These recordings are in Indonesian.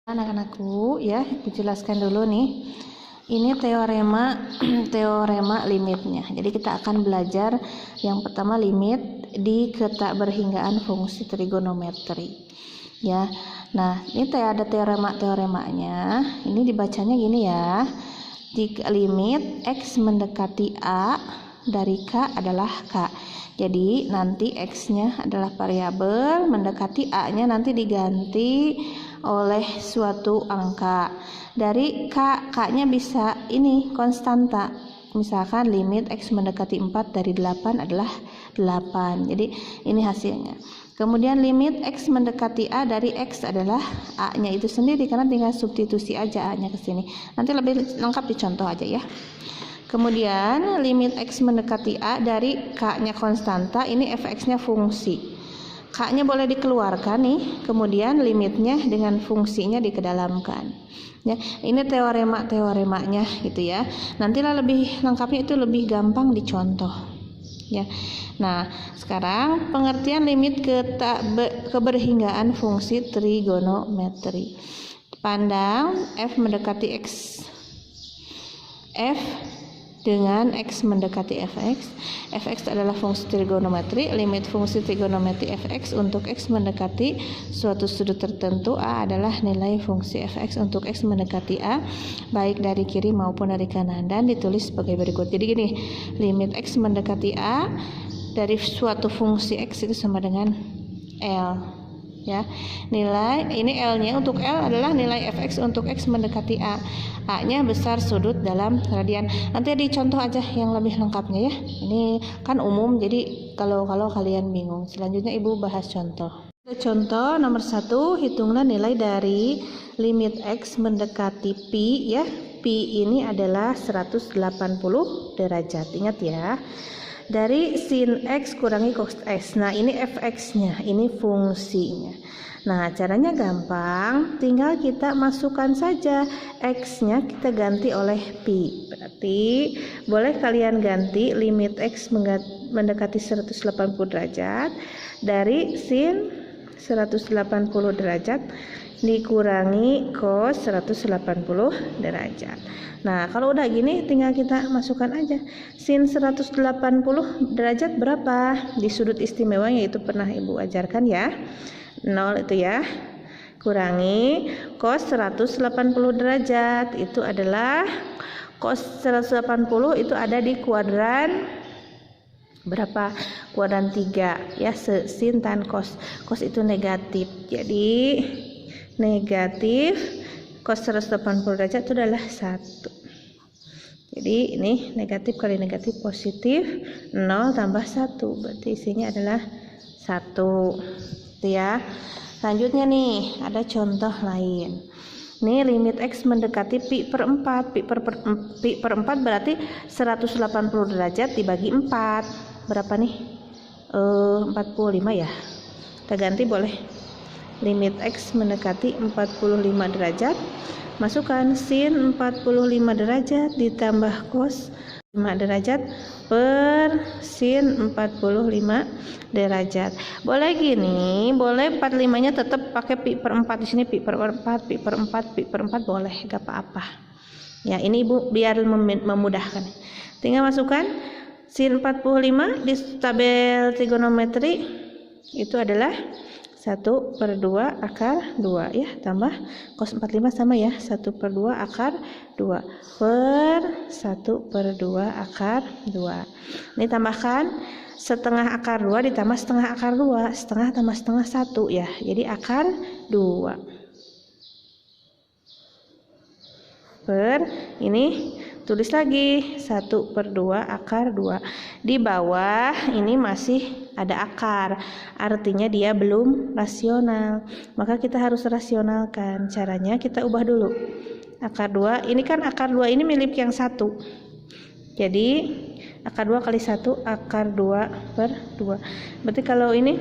Anak-anakku, ya, dijelaskan dulu nih. Ini teorema limitnya. Jadi kita akan belajar yang pertama limit di ketakberhinggaan fungsi trigonometri. Ya. Nah, ini ada teoremanya. Ini dibacanya gini ya. Jika limit x mendekati a dari k adalah k. Jadi nanti x-nya adalah variabel, mendekati a-nya nanti diganti oleh suatu angka. Dari k-nya bisa ini konstanta. Misalkan limit x mendekati 4 dari 8 adalah 8. Jadi ini hasilnya. Kemudian limit x mendekati a dari x adalah a-nya itu sendiri, karena tinggal substitusi aja a-nya ke sini. Nanti lebih lengkap di contoh aja ya. Kemudian limit x mendekati a dari k-nya konstanta, ini fx-nya fungsi. K-nya boleh dikeluarkan nih, kemudian limitnya dengan fungsinya dikedalamkan. Ya, ini teoremanya gitu ya. Nantilah lebih lengkapnya itu lebih gampang dicontoh. Ya. Nah, sekarang pengertian limit keberhinggaan fungsi trigonometri. Pandang f mendekati x. F dengan x mendekati fx. Fx adalah fungsi trigonometri. Limit fungsi trigonometri fx untuk x mendekati suatu sudut tertentu. A adalah nilai fungsi fx untuk x mendekati a, baik dari kiri maupun dari kanan, dan ditulis sebagai berikut. Jadi gini, limit x mendekati a dari suatu fungsi x itu sama dengan L. Ya, nilai ini L-nya untuk L adalah nilai fx untuk x mendekati a. A-nya besar sudut dalam radian. Nanti dicontoh aja yang lebih lengkapnya ya. Ini kan umum, jadi kalau kalian bingung. Selanjutnya Ibu bahas contoh. Contoh nomor 1, hitunglah nilai dari limit x mendekati pi ya. Pi ini adalah 180 derajat. Ingat ya. Dari sin x kurangi cos x. Nah, ini fx-nya, ini fungsinya. Nah, caranya gampang, tinggal kita masukkan saja x-nya, kita ganti oleh pi. Berarti boleh kalian ganti limit x mendekati 180 derajat dari sin 180 derajat dikurangi cos 180 derajat. Nah, kalau udah gini tinggal kita masukkan aja. Sin 180 derajat berapa? Di sudut istimewa yaitu pernah Ibu ajarkan ya. 0 itu ya. Kurangi cos 180 derajat. Itu adalah cos 180 itu ada di kuadran berapa? Kuadran 3 ya, sin tan cos. Cos itu negatif. Jadi negatif cos 180 derajat itu adalah 1. Jadi ini negatif kali negatif positif, 0 tambah 1. Berarti isinya adalah 1. Itu ya. Selanjutnya nih, ada contoh lain. Nih limit x mendekati pi per 4. Pi per 4 berarti 180 derajat dibagi 4. Berapa nih? 45 ya. Kita ganti boleh. Limit x mendekati 45 derajat, masukkan sin 45 derajat ditambah cos 5 derajat per sin 45 derajat. Boleh gini, boleh 45-nya tetap pakai pi per 4 di sini, pi per 4, pi per 4, pi per 4 boleh, gak apa-apa. Ya, ini Ibu biar memudahkan. Tinggal masukkan sin 45 di tabel trigonometri itu adalah 1 per 2 akar 2 ya, tambah cos 45 sama ya, 1 per 2 akar 2 per 1 per 2 akar 2. Ini tambahkan setengah akar 2 ditambah setengah akar 2, setengah tambah setengah 1 ya, jadi akar 2 per ini. Tulis lagi 1 per 2 akar 2. Di bawah ini masih ada akar, artinya dia belum rasional. Maka kita harus rasionalkan. Caranya kita ubah dulu. Akar 2, ini kan akar 2 ini milik yang 1. Jadi akar 2 kali 1 akar 2 per 2. Berarti kalau ini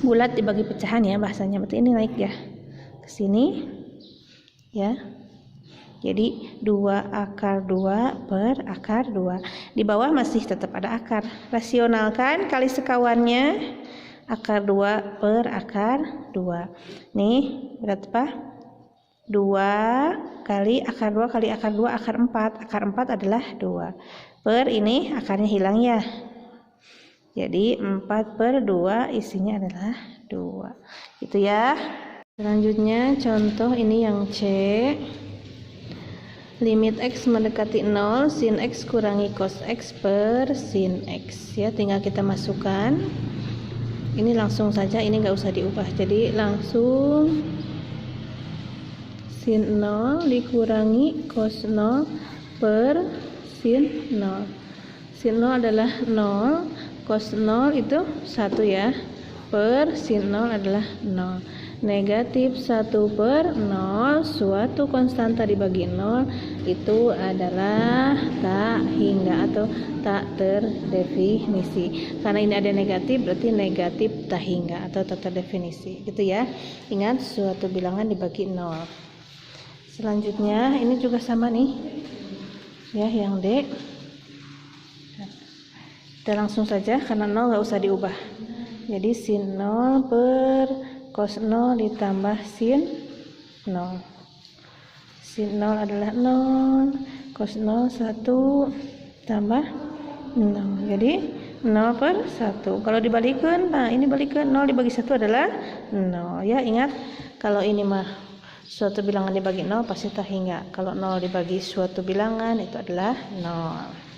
bulat dibagi pecahan ya bahasanya. Berarti ini naik ya ke sini ya. Jadi 2 akar 2 per akar 2. Di bawah masih tetap ada akar. Rasionalkan kali sekawannya akar 2 per akar 2. Nih berapa? 2 kali akar 2 kali akar 2 akar 4. Akar 4 adalah 2. Per ini akarnya hilang ya. Jadi 4/2 isinya adalah 2. Itu ya. Selanjutnya contoh ini yang C. Limit X mendekati 0, sin X kurangi cos X per sin X. Ya, tinggal kita masukkan. Ini langsung saja, ini nggak usah diubah. Jadi langsung sin 0 dikurangi cos 0 per sin 0. Sin 0 adalah 0, cos 0 itu 1 ya, per sin 0 adalah 0. Negatif 1/0, suatu konstanta dibagi 0 itu adalah tak hingga atau tak terdefinisi. Karena ini ada negatif, berarti negatif tak hingga atau tak terdefinisi. Gitu ya. Ingat, suatu bilangan dibagi 0. Selanjutnya ini juga sama nih. Ya, yang D. Kita langsung saja karena 0 nggak usah diubah. Jadi sin 0 per cos 0 ditambah sin 0. Sin 0 adalah 0, cos 0 1 tambah 0. Jadi 0/1. Kalau dibalikan, nah ini balikan 0 dibagi 1 adalah 0. Ya, ingat kalau ini mah suatu bilangan dibagi 0 pasti tak hingga. Kalau 0 dibagi suatu bilangan itu adalah 0.